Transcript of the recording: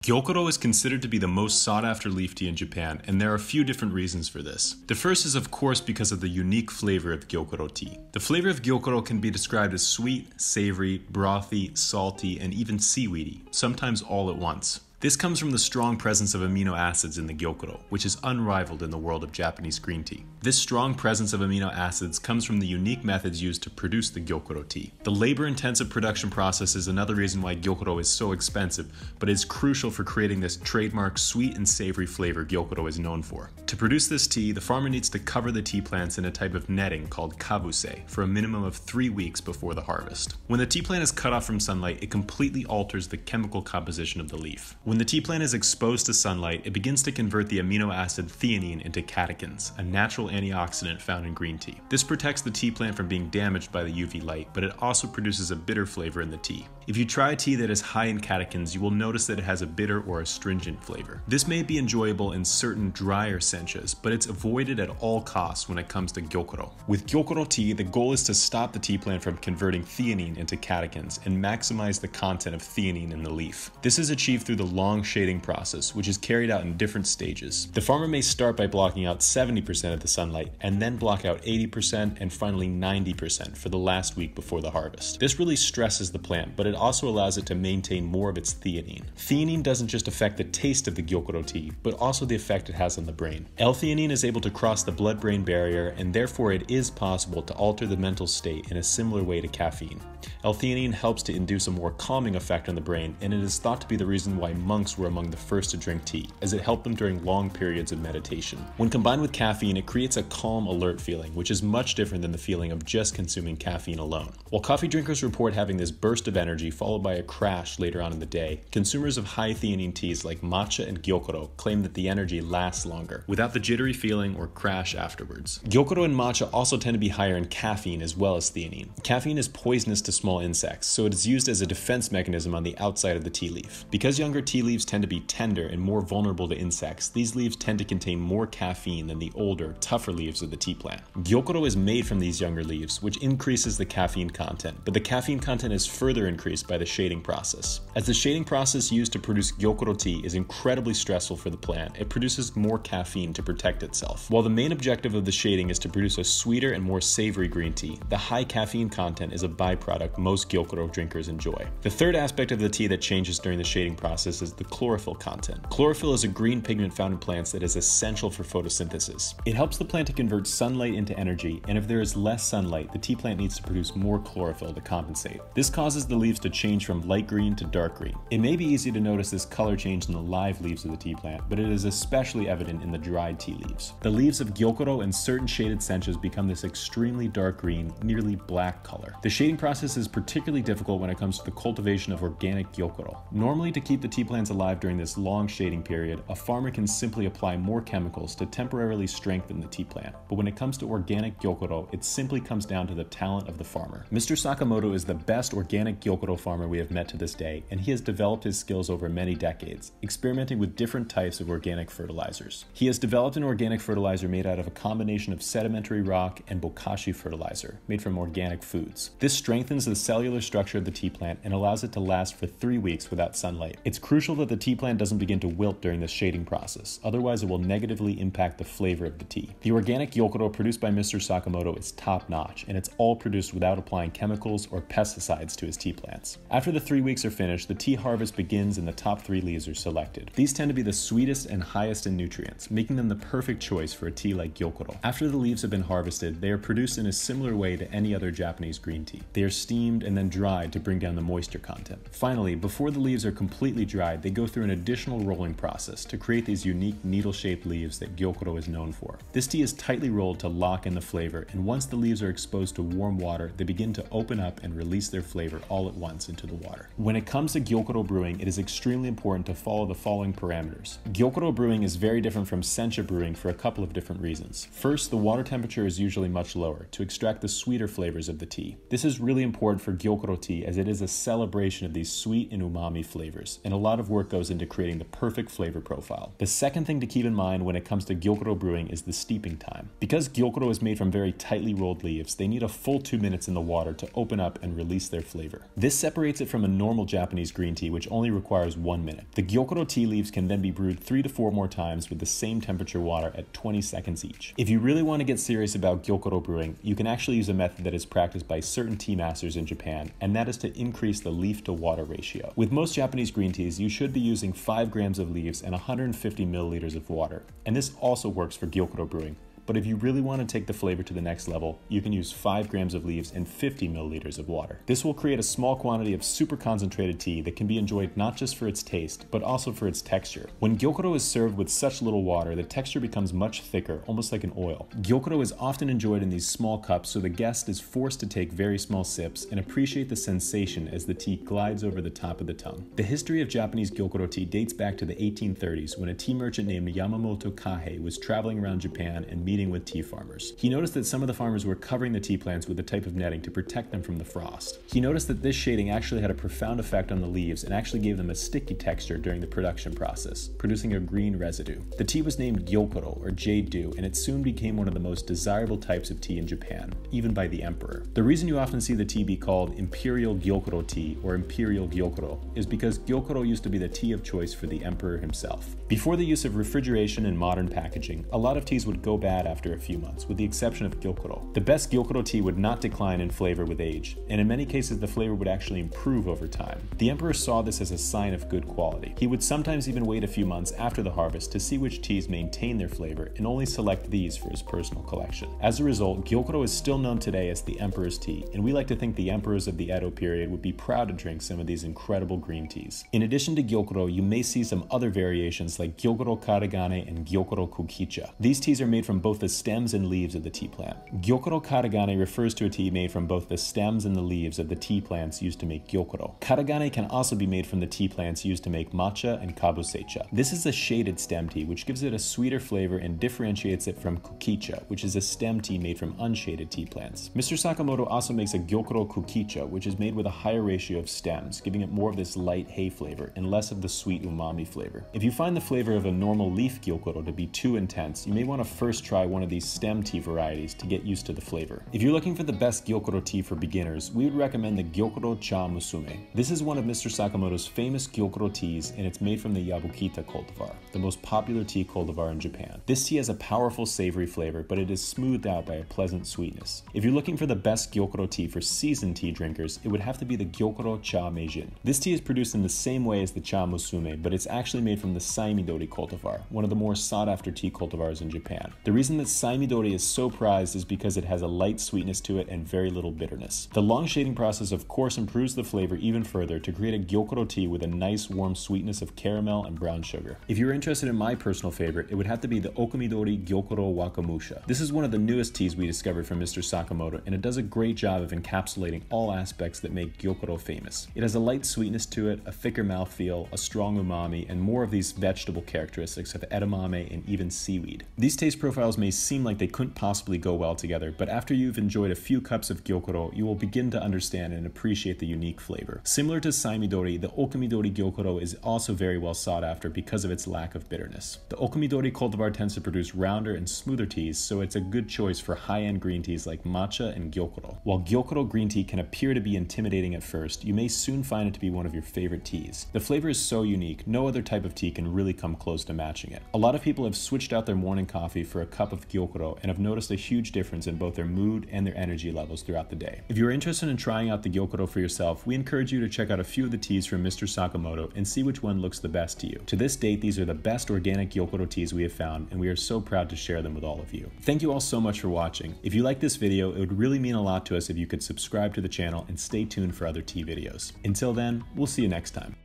Gyokoro is considered to be the most sought-after leaf tea in Japan, and there are a few different reasons for this. The first is of course because of the unique flavor of Gyokoro tea. The flavor of Gyokoro can be described as sweet, savory, brothy, salty, and even seaweedy, sometimes all at once. This comes from the strong presence of amino acids in the Gyokoro, which is unrivaled in the world of Japanese green tea. This strong presence of amino acids comes from the unique methods used to produce the Gyokoro tea. The labor-intensive production process is another reason why Gyokoro is so expensive, but is crucial for creating this trademark sweet and savory flavor Gyokoro is known for. To produce this tea, the farmer needs to cover the tea plants in a type of netting called kabuse for a minimum of 3 weeks before the harvest. When the tea plant is cut off from sunlight, it completely alters the chemical composition of the leaf. When the tea plant is exposed to sunlight, it begins to convert the amino acid theanine into catechins, a natural antioxidant found in green tea. This protects the tea plant from being damaged by the UV light, but it also produces a bitter flavor in the tea. If you try a tea that is high in catechins, you will notice that it has a bitter or astringent flavor. This may be enjoyable in certain drier senchas, but it's avoided at all costs when it comes to Gyokoro. With Gyokoro tea, the goal is to stop the tea plant from converting theanine into catechins and maximize the content of theanine in the leaf. This is achieved through the long shading process, which is carried out in different stages. The farmer may start by blocking out 70% of the sunlight, and then block out 80% and finally 90% for the last week before the harvest. This really stresses the plant, but it also allows it to maintain more of its theanine. Theanine doesn't just affect the taste of the Gyokoro tea, but also the effect it has on the brain. L-theanine is able to cross the blood-brain barrier, and therefore it is possible to alter the mental state in a similar way to caffeine. L-theanine helps to induce a more calming effect on the brain, and it is thought to be the reason why monks were among the first to drink tea, as it helped them during long periods of meditation. When combined with caffeine, it creates a calm, alert feeling, which is much different than the feeling of just consuming caffeine alone. While coffee drinkers report having this burst of energy followed by a crash later on in the day, consumers of high theanine teas like matcha and Gyokoro claim that the energy lasts longer, without the jittery feeling or crash afterwards. Gyokoro and matcha also tend to be higher in caffeine as well as theanine. Caffeine is poisonous to small insects, so it is used as a defense mechanism on the outside of the tea leaf. Because younger tea leaves tend to be tender and more vulnerable to insects, these leaves tend to contain more caffeine than the older, tougher leaves of the tea plant. Gyokoro is made from these younger leaves, which increases the caffeine content, but the caffeine content is further increased by the shading process. As the shading process used to produce Gyokoro tea is incredibly stressful for the plant, it produces more caffeine to protect itself. While the main objective of the shading is to produce a sweeter and more savory green tea, the high caffeine content is a byproduct most Gyokoro drinkers enjoy. The third aspect of the tea that changes during the shading process is the chlorophyll content. Chlorophyll is a green pigment found in plants that is essential for photosynthesis. It helps the plant to convert sunlight into energy, and if there is less sunlight, the tea plant needs to produce more chlorophyll to compensate. This causes the leaves to change from light green to dark green. It may be easy to notice this color change in the live leaves of the tea plant, but it is especially evident in the dried tea leaves. The leaves of Gyokoro and certain shaded senchas become this extremely dark green, nearly black color. The shading process is particularly difficult when it comes to the cultivation of organic Gyokoro. Normally, to keep the tea plants alive during this long shading period, a farmer can simply apply more chemicals to temporarily strengthen the tea plant. But when it comes to organic Gyokoro, it simply comes down to the talent of the farmer. Mr. Sakamoto is the best organic Gyokoro farmer we have met to this day, and he has developed his skills over many decades, experimenting with different types of organic fertilizers. He has developed an organic fertilizer made out of a combination of sedimentary rock and bokashi fertilizer, made from organic foods. This strengthens the cellular structure of the tea plant and allows it to last for 3 weeks without sunlight. It's crucial that the tea plant doesn't begin to wilt during the shading process, otherwise it will negatively impact the flavor of the tea. The organic Gyokoro produced by Mr. Sakamoto is top-notch, and it's all produced without applying chemicals or pesticides to his tea plants. After the 3 weeks are finished, the tea harvest begins and the top 3 leaves are selected. These tend to be the sweetest and highest in nutrients, making them the perfect choice for a tea like Gyokoro. After the leaves have been harvested, they are produced in a similar way to any other Japanese green tea. They are steamed and then dried to bring down the moisture content. Finally, before the leaves are completely dried, they go through an additional rolling process to create these unique needle-shaped leaves that Gyokoro is known for. This tea is tightly rolled to lock in the flavor, and once the leaves are exposed to warm water, they begin to open up and release their flavor all at once into the water. When it comes to Gyokoro brewing, it is extremely important to follow the following parameters. Gyokoro brewing is very different from sencha brewing for a couple of different reasons. First, the water temperature is usually much lower to extract the sweeter flavors of the tea. This is really important for Gyokoro tea as it is a celebration of these sweet and umami flavors, and a lot lot of work goes into creating the perfect flavor profile. The second thing to keep in mind when it comes to Gyokuro brewing is the steeping time. Because Gyokuro is made from very tightly rolled leaves, they need a full 2 minutes in the water to open up and release their flavor. This separates it from a normal Japanese green tea, which only requires 1 minute. The Gyokuro tea leaves can then be brewed 3 to 4 more times with the same temperature water at 20 seconds each. If you really want to get serious about Gyokuro brewing, you can actually use a method that is practiced by certain tea masters in Japan, and that is to increase the leaf to water ratio. With most Japanese green teas, you should be using 5 grams of leaves and 150 milliliters of water, and this also works for Gyokuro brewing. But if you really want to take the flavor to the next level, you can use 5 grams of leaves and 50 milliliters of water. This will create a small quantity of super concentrated tea that can be enjoyed not just for its taste, but also for its texture. When Gyokuro is served with such little water, the texture becomes much thicker, almost like an oil. Gyokuro is often enjoyed in these small cups, so the guest is forced to take very small sips and appreciate the sensation as the tea glides over the top of the tongue. The history of Japanese Gyokuro tea dates back to the 1830s when a tea merchant named Yamamoto Kahei was traveling around Japan and meeting with tea farmers. He noticed that some of the farmers were covering the tea plants with a type of netting to protect them from the frost. He noticed that this shading actually had a profound effect on the leaves and actually gave them a sticky texture during the production process, producing a green residue. The tea was named Gyokoro, or Jade Dew, and it soon became one of the most desirable types of tea in Japan, even by the emperor. The reason you often see the tea be called Imperial Gyokuroti or Imperial Gyokuro is because Gyokuro used to be the tea of choice for the emperor himself. Before the use of refrigeration and modern packaging, a lot of teas would go bad after a few months, with the exception of Gyokuro. The best Gyokuro tea would not decline in flavor with age, and in many cases the flavor would actually improve over time. The emperor saw this as a sign of good quality. He would sometimes even wait a few months after the harvest to see which teas maintain their flavor and only select these for his personal collection. As a result, Gyokuro is still known today as the emperor's tea, and we like to think the emperors of the Edo period would be proud to drink some of these incredible green teas. In addition to Gyokuro, you may see some other variations like Gyokoro Karagane and Gyokoro Kukicha. These teas are made from both the stems and leaves of the tea plant. Gyokoro Karagane refers to a tea made from both the stems and the leaves of the tea plants used to make Gyokuro. Karagane can also be made from the tea plants used to make matcha and kabuse cha. This is a shaded stem tea, which gives it a sweeter flavor and differentiates it from Kukicha, which is a stem tea made from unshaded tea plants. Mr. Sakamoto also makes a Gyokoro Kukicha, which is made with a higher ratio of stems, giving it more of this light hay flavor and less of the sweet umami flavor. If you find the flavor of a normal leaf Gyokuro to be too intense, you may want to first try one of these stem tea varieties to get used to the flavor. If you're looking for the best Gyokuro tea for beginners, we would recommend the Gyokoro Cha Musume. This is one of Mr. Sakamoto's famous Gyokuro teas, and it's made from the Yabukita cultivar, the most popular tea cultivar in Japan. This tea has a powerful savory flavor, but it is smoothed out by a pleasant sweetness. If you're looking for the best Gyokuro tea for seasoned tea drinkers, it would have to be the Gyokoro Cha Meijin. This tea is produced in the same way as the Cha Musume, but it's actually made from the Saimidori cultivar, one of the more sought-after tea cultivars in Japan. The reason that Saimidori is so prized is because it has a light sweetness to it and very little bitterness. The long shading process of course improves the flavor even further to create a Gyokuro tea with a nice warm sweetness of caramel and brown sugar. If you're interested in my personal favorite, it would have to be the Okumidori Gyokuro Wakamusha. This is one of the newest teas we discovered from Mr. Sakamoto, and it does a great job of encapsulating all aspects that make Gyokuro famous. It has a light sweetness to it, a thicker mouthfeel, a strong umami, and more of these vegetable characteristics of edamame and even seaweed. These taste profiles may seem like they couldn't possibly go well together, but after you've enjoyed a few cups of Gyokuro, you will begin to understand and appreciate the unique flavor. Similar to Saimidori, the Okumidori Gyokuro is also very well sought after because of its lack of bitterness. The Okumidori cultivar tends to produce rounder and smoother teas, so it's a good choice for high-end green teas like matcha and Gyokuro. While Gyokuro green tea can appear to be intimidating at first, you may soon find it to be one of your favorite teas. The flavor is so unique, no other type of tea can really come close to matching it. A lot of people have switched out their morning coffee for a cup of Gyokuro and have noticed a huge difference in both their mood and their energy levels throughout the day. If you're interested in trying out the Gyokuro for yourself, we encourage you to check out a few of the teas from Mr. Sakamoto and see which one looks the best to you. To this date, these are the best organic Gyokuro teas we have found, and we are so proud to share them with all of you. Thank you all so much for watching. If you like this video, it would really mean a lot to us if you could subscribe to the channel and stay tuned for other tea videos. Until then, we'll see you next time.